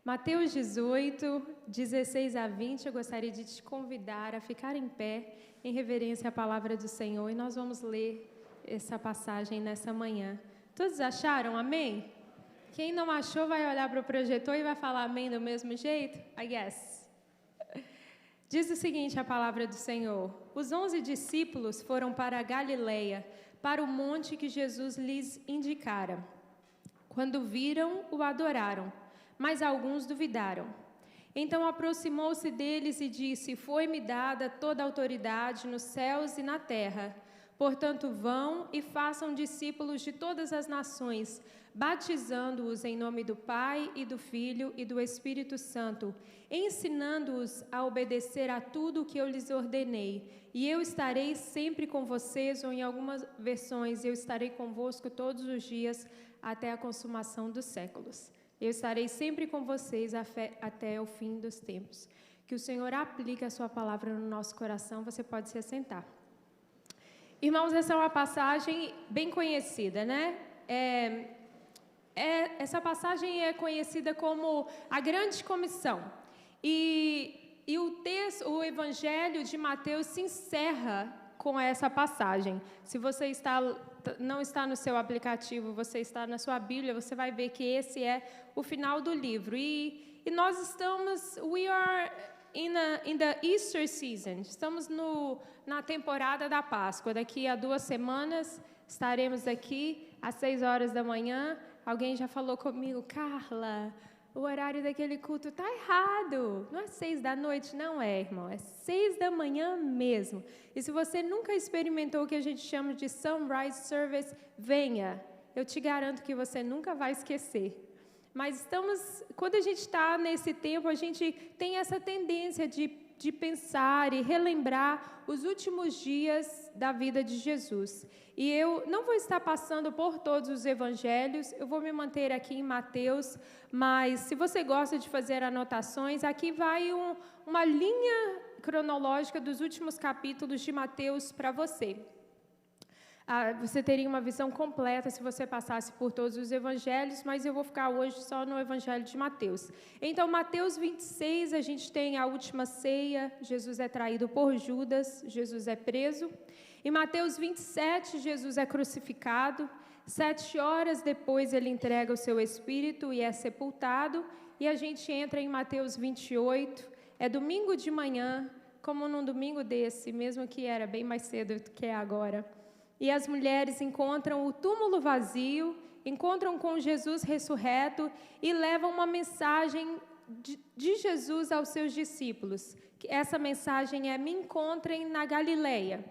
Mateus 18, 16 a 20, eu gostaria de te convidar a ficar em pé em reverência à palavra do Senhor e nós vamos ler essa passagem nessa manhã. Todos acharam? Amém? Quem não achou vai olhar para o projetor e vai falar amém do mesmo jeito? I guess. Diz o seguinte a palavra do Senhor: Os 11 discípulos foram para a Galileia, para o monte que Jesus lhes indicara. Quando viram, o adoraram, mas alguns duvidaram. Então aproximou-se deles e disse: Foi-me dada toda a autoridade nos céus e na terra. Portanto, vão e façam discípulos de todas as nações, batizando-os em nome do Pai e do Filho e do Espírito Santo, ensinando-os a obedecer a tudo o que eu lhes ordenei. E eu estarei sempre com vocês, ou em algumas versões, eu estarei convosco todos os dias até a consumação dos séculos. Eu estarei sempre com vocês até o fim dos tempos. Que o Senhor aplique a sua palavra no nosso coração. Você pode se assentar. Irmãos, essa é uma passagem bem conhecida, né? Essa passagem é conhecida como a Grande Comissão. E o Evangelho de Mateus se encerra com essa passagem. Se você não está no seu aplicativo, você está na sua Bíblia, você vai ver que esse é o final do livro. E nós estamos, we are in the Easter season, estamos na temporada da Páscoa. Daqui a 2 semanas estaremos aqui às 6 horas da manhã. Alguém já falou comigo: Carla, o horário daquele culto está errado. Não é 6 da noite, não é, irmão. É 6 da manhã mesmo. E se você nunca experimentou o que a gente chama de Sunrise Service, venha. Eu te garanto que você nunca vai esquecer. Mas quando a gente está nesse tempo, a gente tem essa tendência de pensar e relembrar os últimos dias da vida de Jesus. E eu não vou estar passando por todos os evangelhos, eu vou me manter aqui em Mateus, mas se você gosta de fazer anotações, aqui vai uma linha cronológica dos últimos capítulos de Mateus para você. Você teria uma visão completa se você passasse por todos os evangelhos, mas eu vou ficar hoje só no evangelho de Mateus. Então, Mateus 26, a gente tem a última ceia, Jesus é traído por Judas, Jesus é preso. Em Mateus 27, Jesus é crucificado. 7 horas depois, ele entrega o seu espírito e é sepultado. E a gente entra em Mateus 28, é domingo de manhã, como num domingo desse, mesmo que era bem mais cedo do que é agora. E as mulheres encontram o túmulo vazio, encontram com Jesus ressurreto e levam uma mensagem de Jesus aos seus discípulos. Essa mensagem é: me encontrem na Galileia.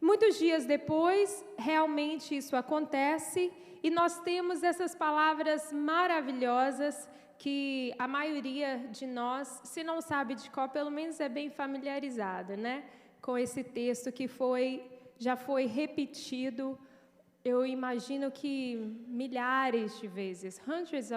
Muitos dias depois, realmente isso acontece e nós temos essas palavras maravilhosas que a maioria de nós, se não sabe de cor, pelo menos é bem familiarizada, né? Com esse texto que já foi repetido, eu imagino que milhares de vezes, hundreds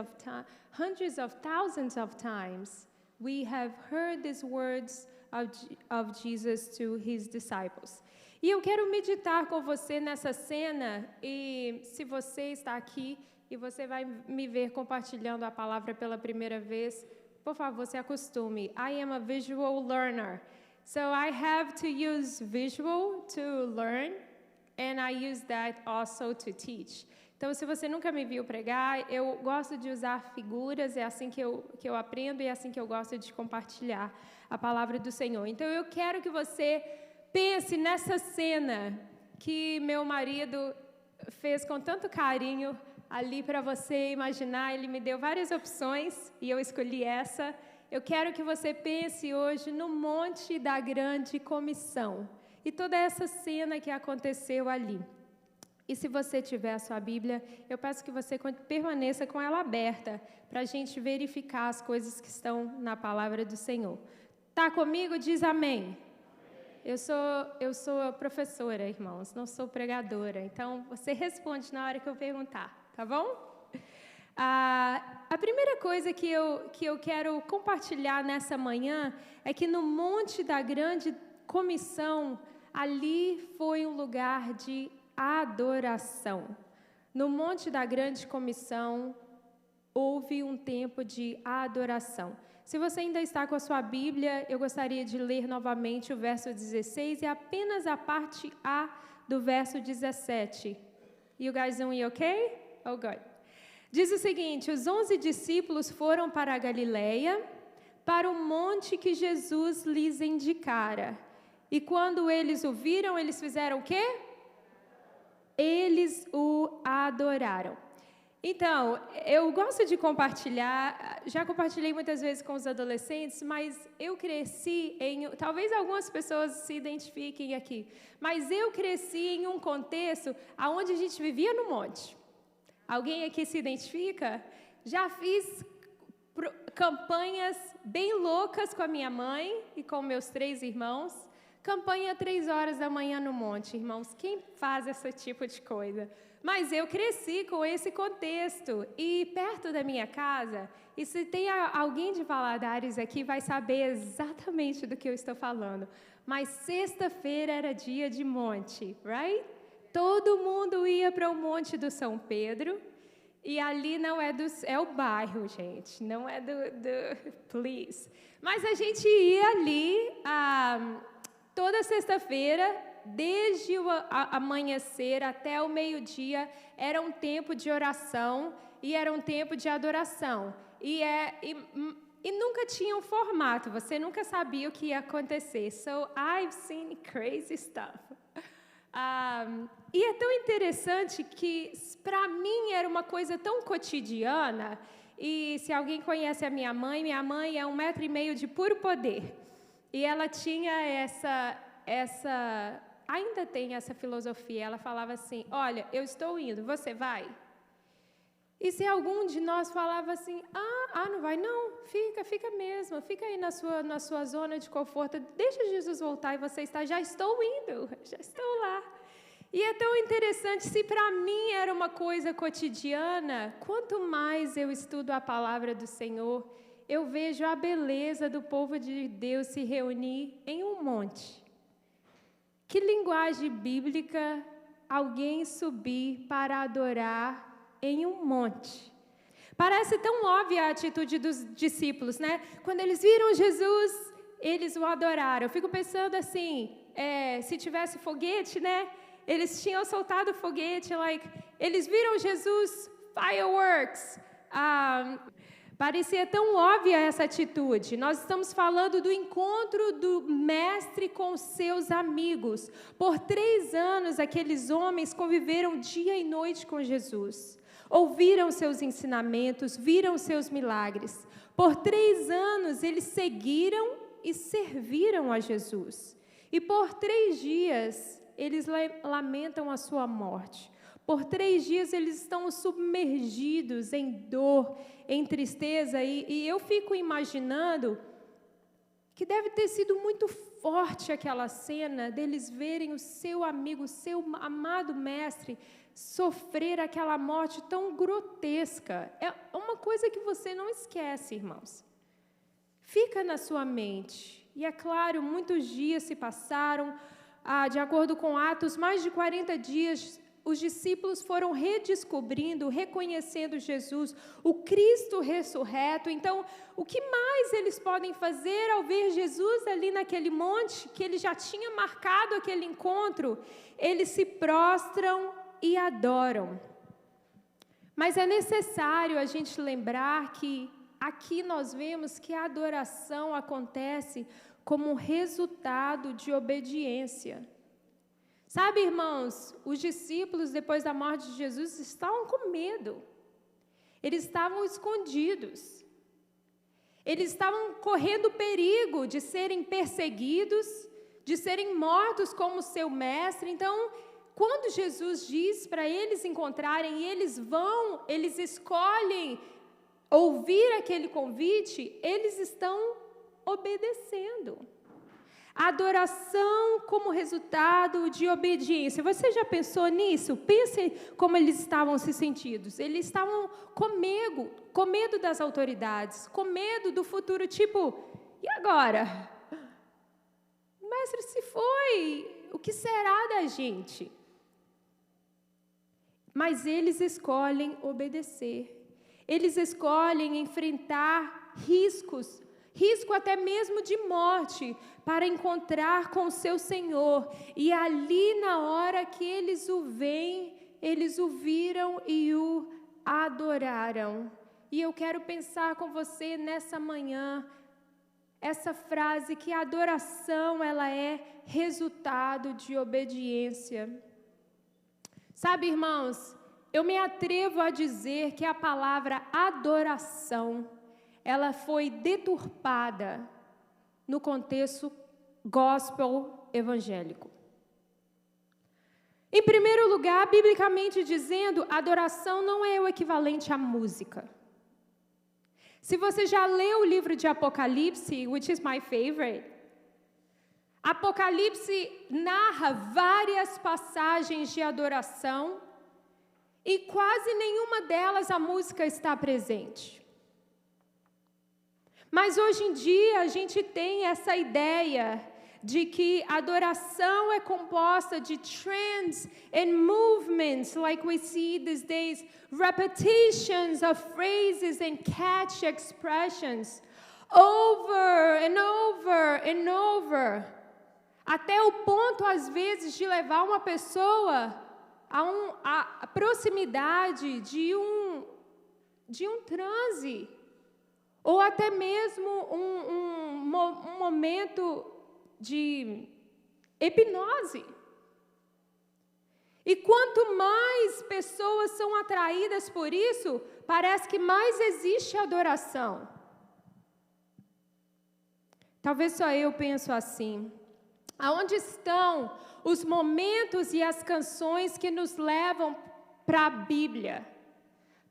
of thousands of times, we have heard these words of Jesus to his disciples. E eu quero meditar com você nessa cena, e se você está aqui e você vai me ver compartilhando a palavra pela primeira vez, por favor, se acostume. I am a visual learner. So I have to use visual to learn, and I use that also to teach. Então, se você nunca me viu pregar, eu gosto de usar figuras, é assim que eu aprendo e é assim que eu gosto de compartilhar a palavra do Senhor. Então, eu quero que você pense nessa cena que meu marido fez com tanto carinho ali para você imaginar. Ele me deu várias opções e eu escolhi essa. Eu quero que você pense hoje no Monte da Grande Comissão e toda essa cena que aconteceu ali. E se você tiver a sua Bíblia, eu peço que você permaneça com ela aberta para a gente verificar as coisas que estão na palavra do Senhor. Tá comigo? Diz amém. Eu sou professora, irmãos, não sou pregadora. Então, você responde na hora que eu perguntar, tá bom? A primeira coisa que eu quero compartilhar nessa manhã é que no Monte da Grande Comissão, ali foi um lugar de adoração. No Monte da Grande Comissão, houve um tempo de adoração. Se você ainda está com a sua Bíblia, eu gostaria de ler novamente o verso 16 e apenas a parte A do verso 17. You guys doing okay? Oh, good. Diz o seguinte: os 11 discípulos foram para a Galileia, para o monte que Jesus lhes indicara. E quando eles o viram, eles fizeram o quê? Eles o adoraram. Então, eu gosto de compartilhar, já compartilhei muitas vezes com os adolescentes, mas eu cresci talvez algumas pessoas se identifiquem aqui, mas eu cresci em um contexto onde a gente vivia no monte. Alguém aqui se identifica? Já fiz campanhas bem loucas com a minha mãe e com meus 3 irmãos. Campanha 3 horas da manhã no monte, irmãos. Quem faz esse tipo de coisa? Mas eu cresci com esse contexto. E perto da minha casa, e se tem alguém de Valadares aqui, vai saber exatamente do que eu estou falando. Mas sexta-feira era dia de monte, right? Todo mundo ia para o Monte do São Pedro. E ali não é é o bairro, gente. Não é please. Mas a gente ia ali toda sexta-feira, desde o amanhecer até o meio-dia, era um tempo de oração e era um tempo de adoração. E nunca tinha um formato, você nunca sabia o que ia acontecer. So, I've seen crazy stuff. E é tão interessante que, para mim, era uma coisa tão cotidiana. E se alguém conhece a minha mãe é 1,5 metro de puro poder. E ela tinha ainda tem essa filosofia. Ela falava assim: olha, eu estou indo, você vai? E se algum de nós falava assim: não vai não, fica mesmo, fica aí na sua zona de conforto, deixa Jesus voltar e você está, já estou indo, já estou lá. E é tão interessante, se para mim era uma coisa cotidiana, quanto mais eu estudo a palavra do Senhor, eu vejo a beleza do povo de Deus se reunir em um monte. Que linguagem bíblica alguém subir para adorar em um monte? Parece tão óbvia a atitude dos discípulos, né? Quando eles viram Jesus, eles o adoraram. Eu fico pensando assim, se tivesse foguete, né? Eles tinham soltado foguete, eles viram Jesus, fireworks. Parecia tão óbvia essa atitude. Nós estamos falando do encontro do mestre com seus amigos. Por 3 anos, aqueles homens conviveram dia e noite com Jesus. Ouviram seus ensinamentos, viram seus milagres. Por 3 anos, eles seguiram e serviram a Jesus. E por 3 dias, eles lamentam a sua morte. Por 3 dias eles estão submergidos em dor, em tristeza. E eu fico imaginando que deve ter sido muito forte aquela cena deles verem o seu amigo, o seu amado mestre, sofrer aquela morte tão grotesca. É uma coisa que você não esquece, irmãos. Fica na sua mente. E é claro, muitos dias se passaram. De acordo com Atos, mais de 40 dias, os discípulos foram redescobrindo, reconhecendo Jesus, o Cristo ressurreto. Então, o que mais eles podem fazer ao ver Jesus ali naquele monte, que ele já tinha marcado aquele encontro? Eles se prostram e adoram. Mas é necessário a gente lembrar que aqui nós vemos que a adoração acontece como resultado de obediência. Sabe, irmãos, os discípulos, depois da morte de Jesus, estavam com medo. Eles estavam escondidos. Eles estavam correndo perigo de serem perseguidos, de serem mortos como seu mestre. Então, quando Jesus diz para eles encontrarem, e eles escolhem ouvir aquele convite, eles estão obedecendo. Adoração como resultado de obediência. Você já pensou nisso? Pense como eles estavam se sentindo. Eles estavam com medo das autoridades, com medo do futuro, tipo, e agora? O mestre se foi, o que será da gente? Mas eles escolhem obedecer. eles escolhem enfrentar risco até mesmo de morte, para encontrar com o seu Senhor. E ali, na hora que eles o veem, eles o viram e o adoraram. E eu quero pensar com você nessa manhã, essa frase que a adoração, ela é resultado de obediência. Sabe, irmãos, eu me atrevo a dizer que a palavra adoração, ela foi deturpada no contexto gospel evangélico. Em primeiro lugar, biblicamente dizendo, adoração não é o equivalente à música. Se você já leu o livro de Apocalipse, which is my favorite, Apocalipse narra várias passagens de adoração e quase nenhuma delas a música está presente. Mas hoje em dia a gente tem essa ideia de que a adoração é composta de trends and movements, like we see these days, repetitions of phrases and catchy expressions, over and over and over, até o ponto, às vezes, de levar uma pessoa a proximidade de um transe, ou até mesmo um momento de hipnose. E quanto mais pessoas são atraídas por isso, parece que mais existe adoração. Talvez só eu penso assim. Aonde estão os momentos e as canções que nos levam para a Bíblia?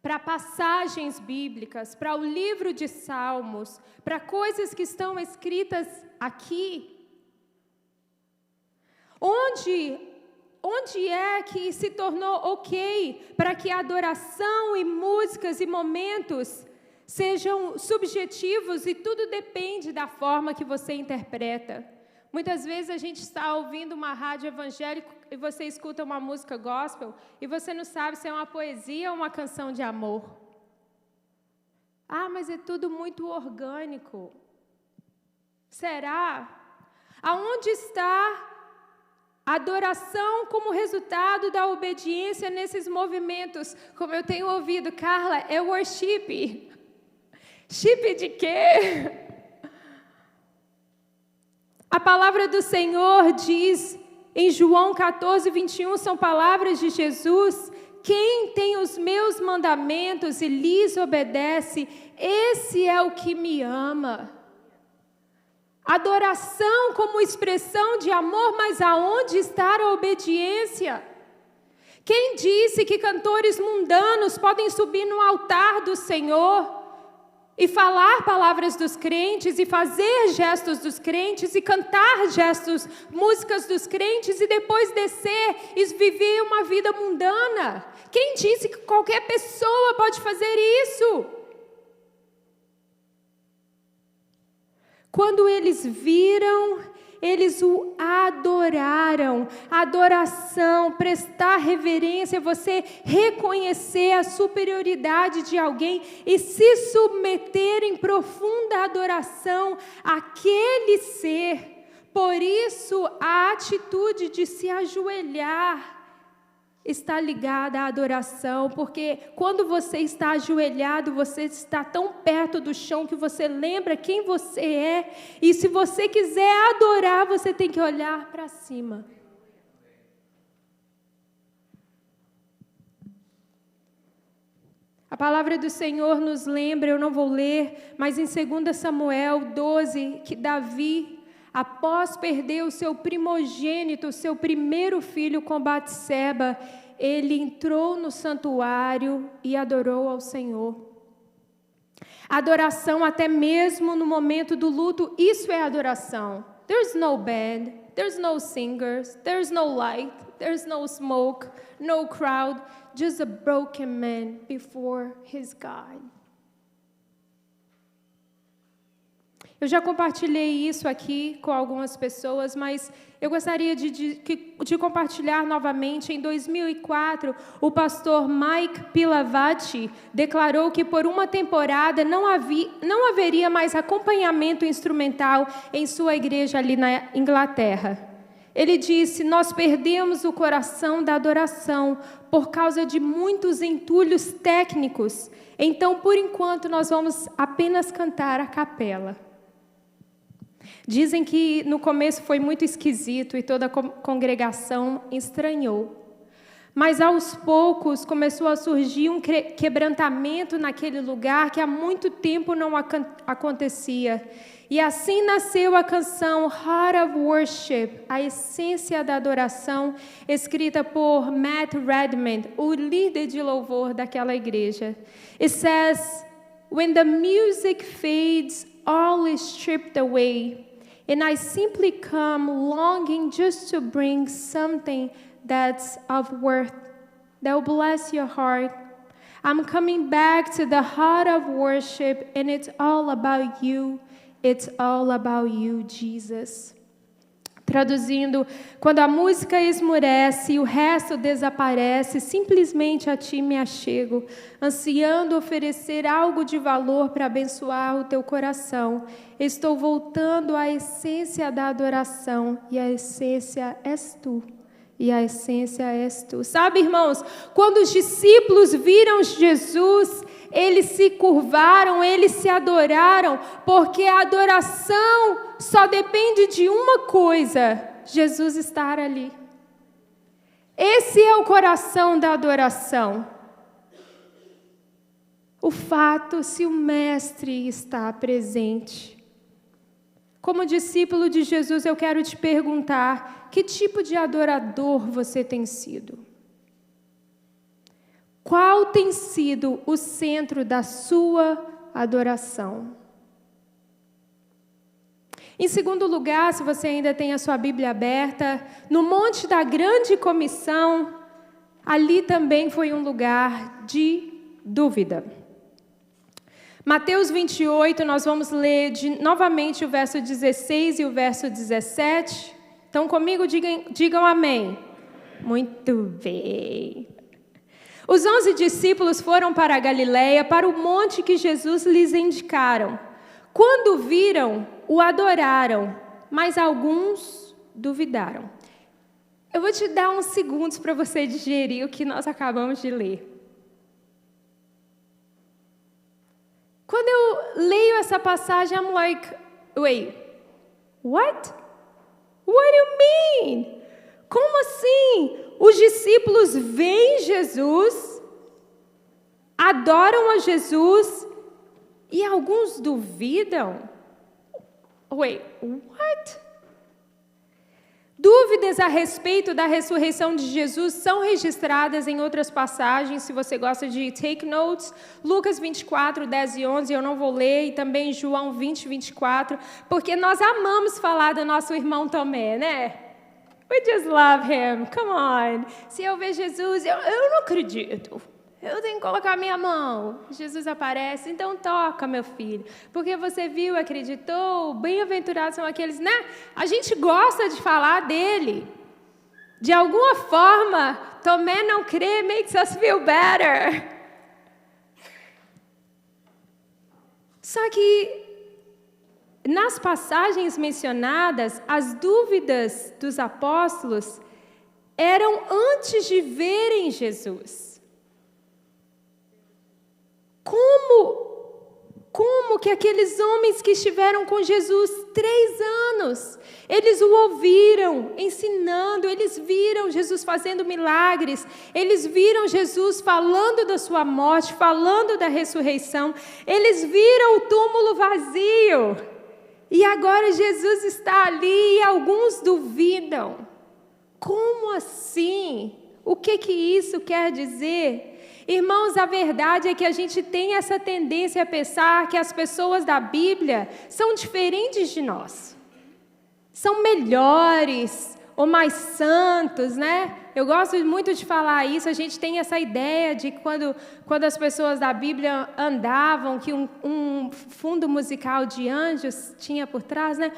Para passagens bíblicas, para o livro de Salmos, para coisas que estão escritas aqui. Onde é que se tornou ok para que a adoração e músicas e momentos sejam subjetivos e tudo depende da forma que você interpreta? Muitas vezes a gente está ouvindo uma rádio evangélica e você escuta uma música gospel e você não sabe se é uma poesia ou uma canção de amor. Ah, mas é tudo muito orgânico. Será? Aonde está a adoração como resultado da obediência nesses movimentos? Como eu tenho ouvido, Carla, é worship. Chip de quê? A palavra do Senhor diz em João 14, 21, são palavras de Jesus: quem tem os meus mandamentos e lhes obedece, esse é o que me ama. Adoração como expressão de amor, mas aonde está a obediência? Quem disse que cantores mundanos podem subir no altar do Senhor e falar palavras dos crentes, e fazer gestos dos crentes, e cantar músicas dos crentes, e depois descer e viver uma vida mundana? Quem disse que qualquer pessoa pode fazer isso? Quando eles viram, eles o adoraram. Adoração, prestar reverência, você reconhecer a superioridade de alguém e se submeter em profunda adoração àquele ser. Por isso, a atitude de se ajoelhar está ligada à adoração, porque quando você está ajoelhado, você está tão perto do chão que você lembra quem você é, e se você quiser adorar, você tem que olhar para cima. A palavra do Senhor nos lembra, eu não vou ler, mas em 2 Samuel 12, que Davi, após perder o seu primogênito, o seu primeiro filho com Batseba, ele entrou no santuário e adorou ao Senhor. Adoração até mesmo no momento do luto, isso é adoração. There's no band, there's no singers, there's no light, there's no smoke, no crowd, just a broken man before his God. Eu já compartilhei isso aqui com algumas pessoas, mas eu gostaria de compartilhar novamente. Em 2004, o pastor Mike Pilavachi declarou que por uma temporada não haveria mais acompanhamento instrumental em sua igreja ali na Inglaterra. Ele disse: nós perdemos o coração da adoração por causa de muitos entulhos técnicos. Então, por enquanto, nós vamos apenas cantar a capela. Dizem que no começo foi muito esquisito e toda a congregação estranhou. Mas aos poucos começou a surgir um quebrantamento naquele lugar que há muito tempo não acontecia. E assim nasceu a canção Heart of Worship, a essência da adoração, escrita por Matt Redman, o líder de louvor daquela igreja. It says, when the music fades, all is stripped away, and I simply come longing just to bring something that's of worth, that will bless your heart. I'm coming back to the heart of worship, and it's all about you. It's all about you, Jesus. Traduzindo, quando a música esmurece e o resto desaparece, simplesmente a ti me achego, ansiando oferecer algo de valor para abençoar o teu coração. Estou voltando à essência da adoração, e a essência és tu. E a essência és tu. Sabe, irmãos, quando os discípulos viram Jesus, eles se curvaram, eles se adoraram, porque a adoração só depende de uma coisa: Jesus estar ali. Esse é o coração da adoração. O fato se o Mestre está presente. Como discípulo de Jesus, eu quero te perguntar: que tipo de adorador você tem sido? Qual tem sido o centro da sua adoração? Em segundo lugar, se você ainda tem a sua Bíblia aberta, no Monte da Grande Comissão, ali também foi um lugar de dúvida. Mateus 28, nós vamos ler novamente o verso 16 e o verso 17. Então, comigo, digam amém. Muito bem. Os 11 discípulos foram para a Galileia, para o monte que Jesus lhes indicaram. Quando viram, o adoraram, mas alguns duvidaram. Eu vou te dar uns segundos para você digerir o que nós acabamos de ler. Quando eu leio essa passagem, I'm like, wait, what? What do you mean? Como assim? Os discípulos veem Jesus, adoram a Jesus, e alguns duvidam? Wait, what? Dúvidas a respeito da ressurreição de Jesus são registradas em outras passagens, se você gosta de take notes. Lucas 24, 10 e 11, eu não vou ler, e também João 20, 24, porque nós amamos falar do nosso irmão Tomé, né? We just love him, come on. Se eu ver Jesus, eu não acredito. Eu tenho que colocar minha mão. Jesus aparece, então toca, meu filho. Porque você viu, acreditou, bem-aventurados são aqueles, né? A gente gosta de falar dele. De alguma forma, Tomé não crê, makes us feel better. Só que, nas passagens mencionadas, as dúvidas dos apóstolos eram antes de verem Jesus. Como que aqueles homens que estiveram com Jesus 3 anos, eles o ouviram ensinando, eles viram Jesus fazendo milagres, eles viram Jesus falando da sua morte, falando da ressurreição, eles viram o túmulo vazio, e agora Jesus está ali e alguns duvidam. Como assim? O que isso quer dizer? Irmãos, a verdade é que a gente tem essa tendência a pensar que as pessoas da Bíblia são diferentes de nós. São melhores, ou mais santos, né? Eu gosto muito de falar isso. A gente tem essa ideia de quando as pessoas da Bíblia andavam, que um fundo musical de anjos tinha por trás, né?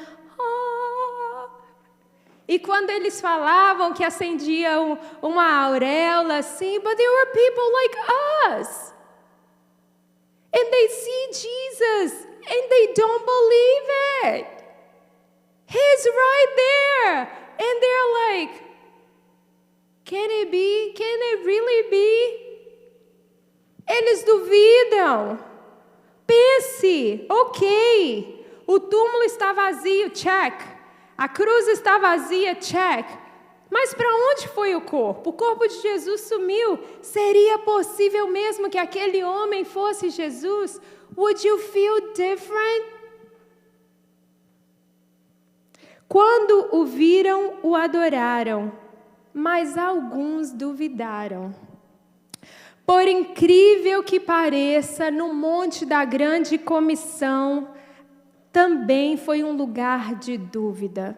E quando eles falavam que acendiam uma auréola assim, but there were people like us. And they see Jesus and they don't believe it. He's right there. And they're like, can it be? Can it really be? Eles duvidam. Pense, ok. O túmulo está vazio, check. A cruz está vazia, check. Mas para onde foi o corpo? O corpo de Jesus sumiu. Seria possível mesmo que aquele homem fosse Jesus? Would you feel different? Quando o viram, o adoraram, mas alguns duvidaram. Por incrível que pareça, no Monte da Grande Comissão, também foi um lugar de dúvida,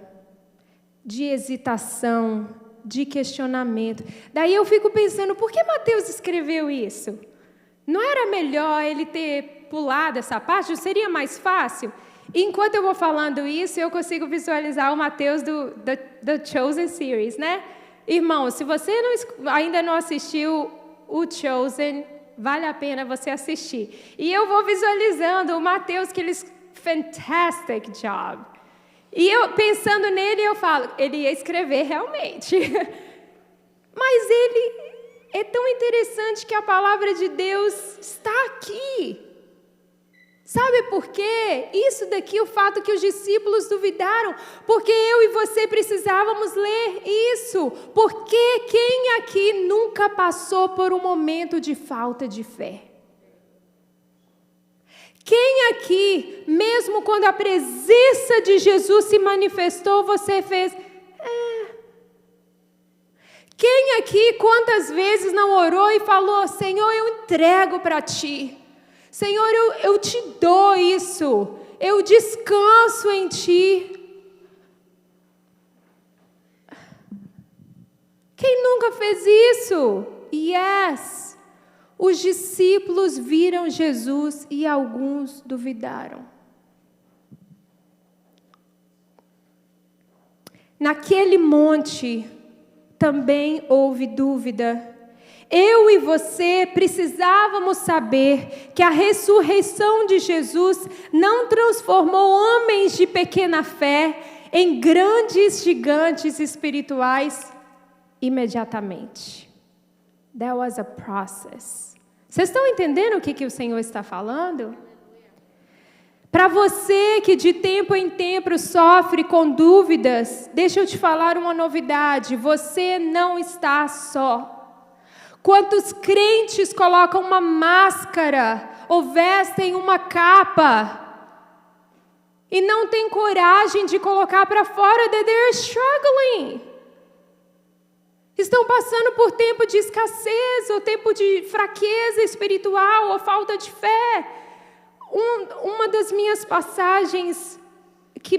de hesitação, de questionamento. Daí eu fico pensando, por que Mateus escreveu isso? Não era melhor ele ter pulado essa parte? Não seria mais fácil? E enquanto eu vou falando isso, eu consigo visualizar o Mateus do Chosen Series, né? Irmão, se você ainda não assistiu o Chosen, vale a pena você assistir. E eu vou visualizando o Mateus, que eles... Fantastic job. E eu, pensando nele, eu falo, ele ia escrever realmente. Mas ele é tão interessante que a palavra de Deus está aqui. Sabe por quê? Isso daqui, o fato que os discípulos duvidaram, porque eu e você precisávamos ler isso. Porque quem aqui nunca passou por um momento de falta de fé? Quem aqui, mesmo quando a presença de Jesus se manifestou, você fez... Quem aqui, quantas vezes não orou e falou, Senhor, eu entrego para Ti. Senhor, eu Te dou isso. Eu descanso em Ti. Quem nunca fez isso? Yes. Os discípulos viram Jesus e alguns duvidaram. Naquele monte também houve dúvida. Eu e você precisávamos saber que a ressurreição de Jesus não transformou homens de pequena fé em grandes gigantes espirituais imediatamente. That was a process. Vocês estão entendendo o que o Senhor está falando? Para você que de tempo em tempo sofre com dúvidas, deixa eu te falar uma novidade, você não está só. Quantos crentes colocam uma máscara ou vestem uma capa e não têm coragem de colocar para fora that they're struggling? Estão passando por tempo de escassez, ou tempo de fraqueza espiritual, ou falta de fé. Uma das minhas passagens que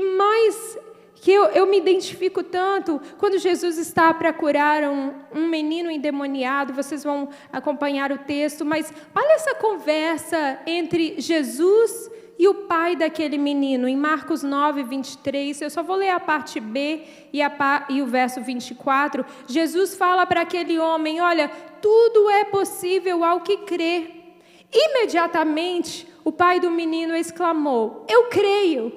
eu me identifico tanto, quando Jesus está para curar um menino endemoniado, vocês vão acompanhar o texto, mas olha essa conversa entre Jesus e o pai daquele menino, em Marcos 9, 23, eu só vou ler a parte B e o verso 24, Jesus fala para aquele homem, olha, tudo é possível ao que crê. Imediatamente, o pai do menino exclamou, eu creio,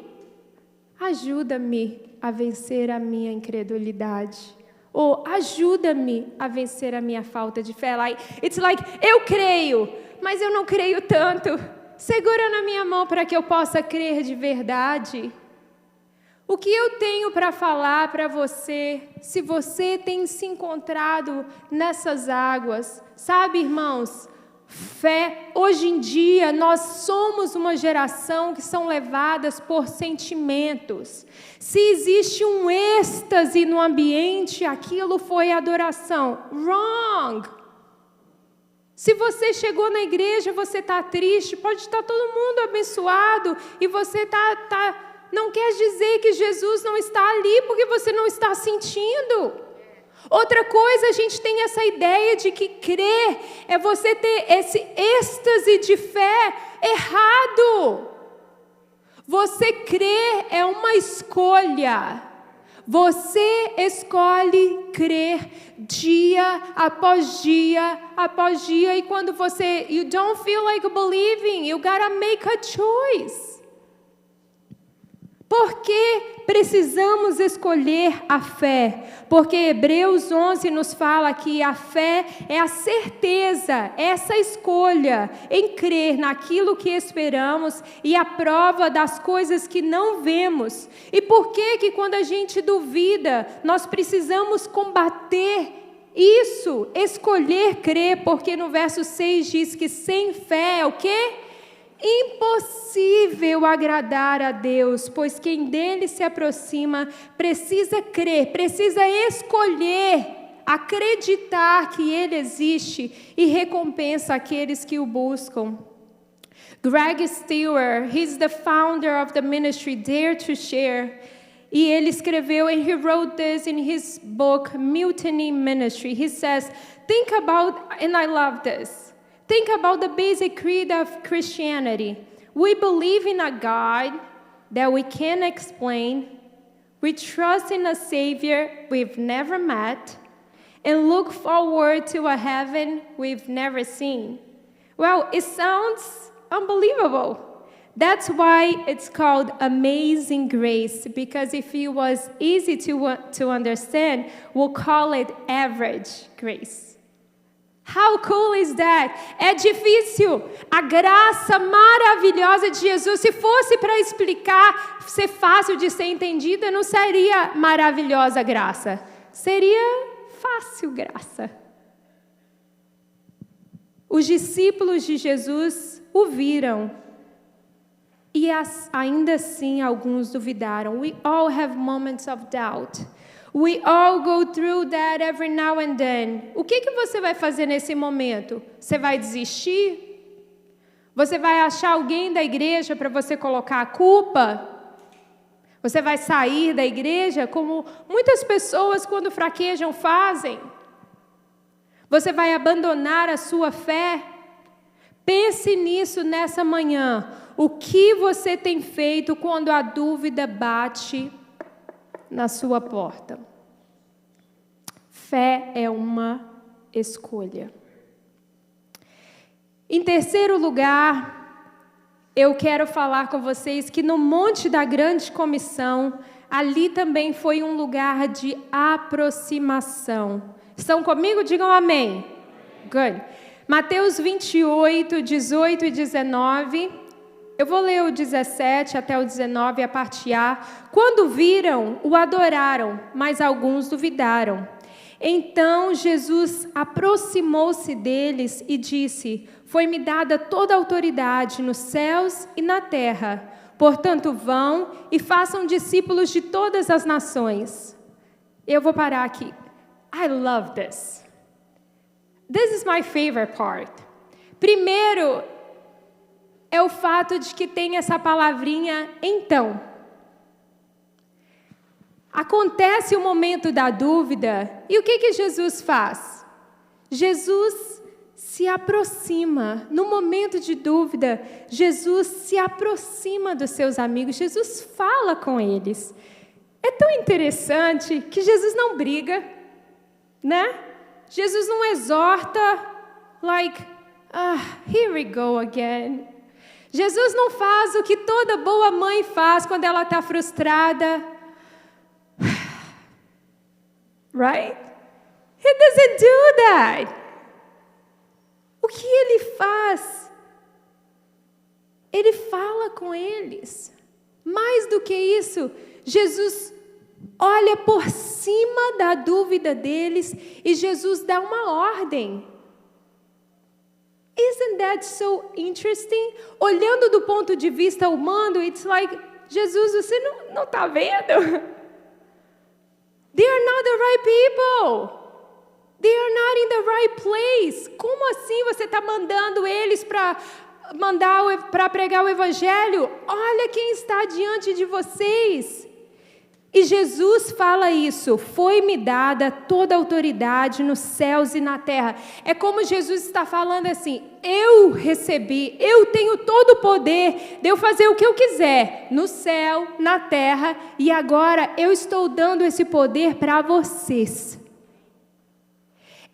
ajuda-me a vencer a minha incredulidade. Ou ajuda-me a vencer a minha falta de fé. It's like, eu creio, mas eu não creio tanto. Segura na minha mão para que eu possa crer de verdade. O que eu tenho para falar para você, se você tem se encontrado nessas águas, sabe, irmãos, fé, hoje em dia nós somos uma geração que são levadas por sentimentos. Se existe um êxtase no ambiente, aquilo foi adoração. Wrong! Se você chegou na igreja, você está triste, pode estar todo mundo abençoado e você está não quer dizer que Jesus não está ali porque você não está sentindo. Outra coisa, a gente tem essa ideia de que crer é você ter esse êxtase de fé errado. Você crer é uma escolha. Você escolhe crer dia após dia após dia. E quando you don't feel like believing, you gotta make a choice. Por que precisamos escolher a fé? Porque Hebreus 11 nos fala que a fé é a certeza, essa escolha em crer naquilo que esperamos e a prova das coisas que não vemos. E por que quando a gente duvida, nós precisamos combater isso, escolher crer? Porque no verso 6 diz que sem fé é o quê? Impossível agradar a Deus, pois quem dele se aproxima precisa crer, precisa escolher, acreditar que ele existe e recompensa aqueles que o buscam. Greg Stewart, he's the founder of the ministry Dare to Share, e ele escreveu, and he wrote this in his book Mutiny Ministry. He says, think about, and I love this, think about the basic creed of Christianity. We believe in a God that we can't explain. We trust in a Savior we've never met and look forward to a heaven we've never seen. Well, it sounds unbelievable. That's why it's called Amazing Grace, because if it was easy to understand, we'll call it average grace. How cool is that? É difícil. A graça maravilhosa de Jesus, se fosse para explicar, ser fácil de ser entendida, não seria maravilhosa graça. Seria fácil graça. Os discípulos de Jesus o viram. E ainda assim alguns duvidaram. We all have moments of doubt. We all go through that every now and then. O que você vai fazer nesse momento? Você vai desistir? Você vai achar alguém da igreja para você colocar a culpa? Você vai sair da igreja como muitas pessoas quando fraquejam fazem? Você vai abandonar a sua fé? Pense nisso nessa manhã. O que você tem feito quando a dúvida bate na sua porta? Fé é uma escolha. Em terceiro lugar, eu quero falar com vocês que no Monte da Grande Comissão, ali também foi um lugar de aproximação. Estão comigo? Digam amém. Good. Mateus 28, 18 e 19. Eu vou ler o 17 até o 19, a parte A. Quando viram, o adoraram, mas alguns duvidaram. Então Jesus aproximou-se deles e disse: foi-me dada toda a autoridade nos céus e na terra. Portanto, vão e façam discípulos de todas as nações. Eu vou parar aqui. I love this. This is my favorite part. Primeiro, é o fato de que tem essa palavrinha então. Acontece o momento da dúvida, e o que Jesus faz? Jesus se aproxima. No momento de dúvida, Jesus se aproxima dos seus amigos, Jesus fala com eles. É tão interessante que Jesus não briga, né? Jesus não exorta, here we go again. Jesus não faz o que toda boa mãe faz quando ela está frustrada. Right? He doesn't do that. O que ele faz? Ele fala com eles. Mais do que isso, Jesus olha por cima da dúvida deles e Jesus dá uma ordem. Isn't that so interesting? Olhando do ponto de vista humano, it's like, Jesus, você não está vendo? They are not the right people. They are not in the right place. Como assim você está mandando eles para mandar para pregar o evangelho. Olha quem está diante de vocês. E Jesus fala isso: foi-me dada toda a autoridade nos céus e na terra. É como Jesus está falando assim: eu recebi, eu tenho todo o poder de eu fazer o que eu quiser, no céu, na terra, e agora eu estou dando esse poder para vocês.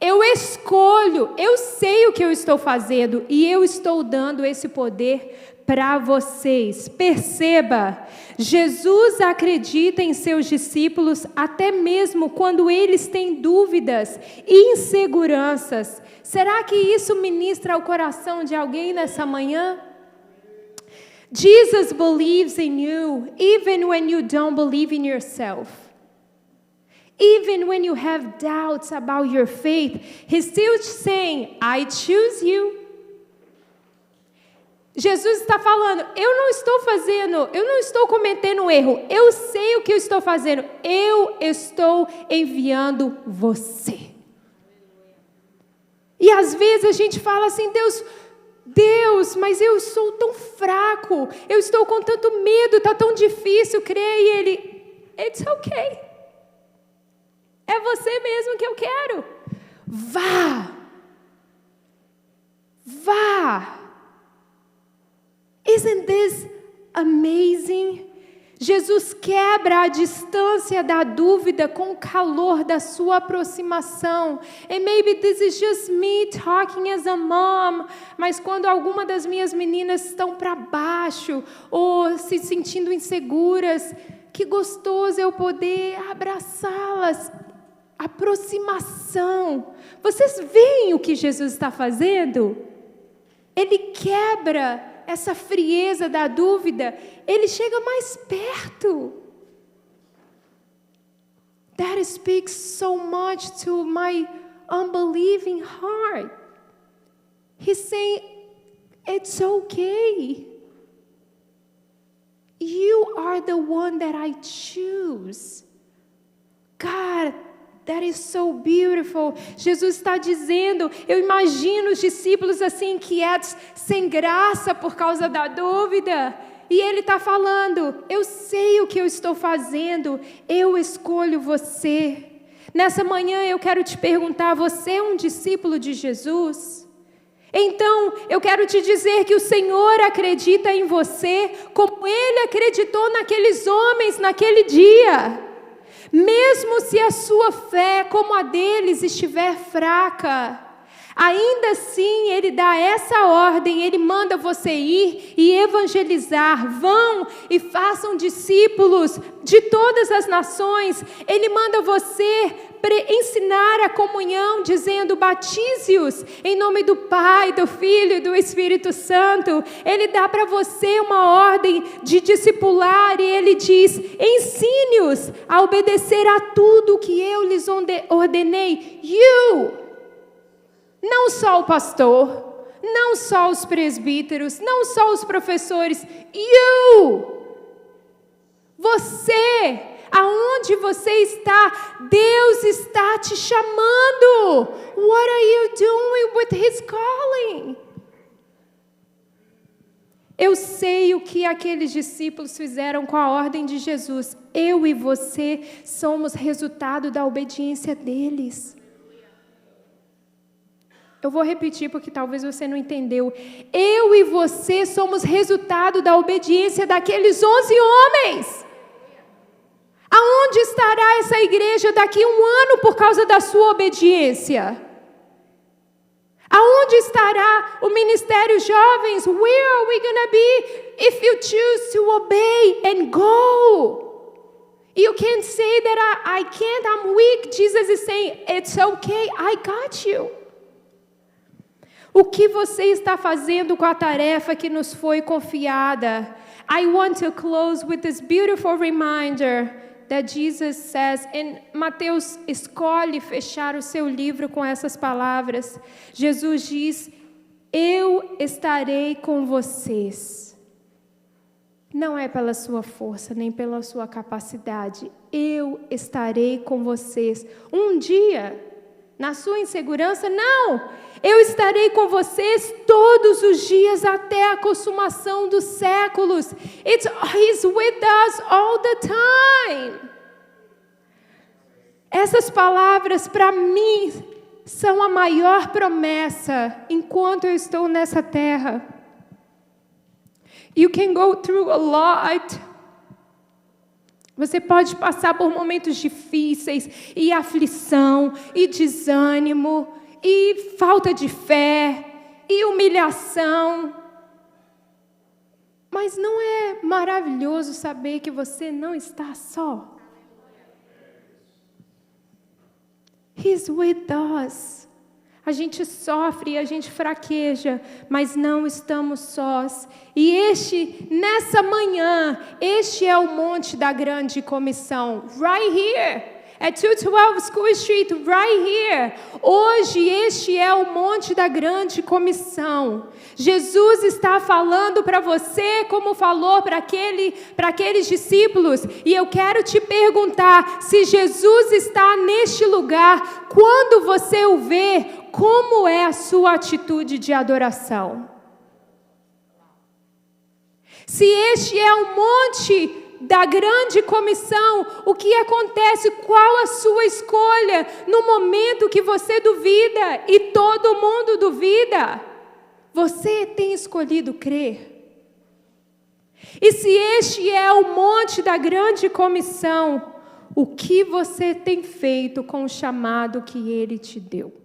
Eu escolho, eu sei o que eu estou fazendo, e eu estou dando esse poder para vocês. Perceba, Jesus acredita em seus discípulos até mesmo quando eles têm dúvidas e inseguranças. Será que isso ministra ao coração de alguém nessa manhã? Jesus believes in you even when you don't believe in yourself. Even when you have doubts about your faith, He's still saying, I choose you. Jesus está falando, eu não estou cometendo um erro, eu sei o que eu estou fazendo, eu estou enviando você. E às vezes a gente fala assim, Deus, mas eu sou tão fraco, eu estou com tanto medo, está tão difícil crer, e Ele, it's okay, é você mesmo que eu quero, vá. Isn't this amazing? Jesus quebra a distância da dúvida com o calor da sua aproximação. And maybe this is just me talking as a mom. Mas quando alguma das minhas meninas estão para baixo ou se sentindo inseguras, que gostoso eu poder abraçá-las. Aproximação. Vocês veem o que Jesus está fazendo? Ele quebra essa frieza da dúvida, ele chega mais perto. That speaks so much to my unbelieving heart. He's saying, it's okay. You are the one that I choose. God, that is so beautiful. Jesus está dizendo, eu imagino os discípulos assim inquietos, sem graça por causa da dúvida. E Ele está falando, eu sei o que eu estou fazendo, eu escolho você. Nessa manhã eu quero te perguntar, você é um discípulo de Jesus? Então, eu quero te dizer que o Senhor acredita em você, como Ele acreditou naqueles homens naquele dia. Mesmo se a sua fé, como a deles, estiver fraca, ainda assim Ele dá essa ordem, Ele manda você ir e evangelizar. Vão e façam discípulos de todas as nações. Ele manda você ensinar a comunhão, dizendo, batize-os em nome do Pai, do Filho e do Espírito Santo. Ele dá para você uma ordem de discipular e Ele diz, ensine-os a obedecer a tudo que eu lhes ordenei. Não só o pastor, não só os presbíteros, não só os professores, você, aonde você está, Deus está te chamando. What are you doing with His calling? Eu sei o que aqueles discípulos fizeram com a ordem de Jesus. Eu e você somos resultado da obediência deles. Eu vou repetir porque talvez você não entendeu. Eu e você somos resultado da obediência daqueles 11 homens. Aonde estará essa igreja daqui a um ano por causa da sua obediência? Aonde estará o Ministério Jovens? Where are we going to be if you choose to obey and go? You can't say that I can't, I'm weak. Jesus is saying, it's okay, I got you. O que você está fazendo com a tarefa que nos foi confiada? I want to close with this beautiful reminder that Jesus says, and Mateus escolhe fechar o seu livro com essas palavras. Jesus diz, eu estarei com vocês. Não é pela sua força, nem pela sua capacidade. Eu estarei com vocês. Um dia, na sua insegurança? Não! Eu estarei com todos os dias até a consumação dos séculos. He's with us all the time. Essas palavras, para mim, são a maior promessa enquanto eu estou nessa terra. You can go through a lot. Você pode passar por momentos difíceis, e aflição, e desânimo, e falta de fé, e humilhação. Mas não é maravilhoso saber que você não está só? He's with us. A gente sofre, a gente fraqueja, mas não estamos sós. E nessa manhã, este é o monte da grande comissão. Right here. At 212 School Street, right here. Hoje, este é o monte da grande comissão. Jesus está falando para você, como falou para aqueles discípulos. E eu quero te perguntar, se Jesus está neste lugar, quando você o vê, como é a sua atitude de adoração? Se este é o monte da grande comissão, o que acontece? Qual a sua escolha no momento que você duvida e todo mundo duvida? Você tem escolhido crer? E se este é o monte da grande comissão, o que você tem feito com o chamado que Ele te deu?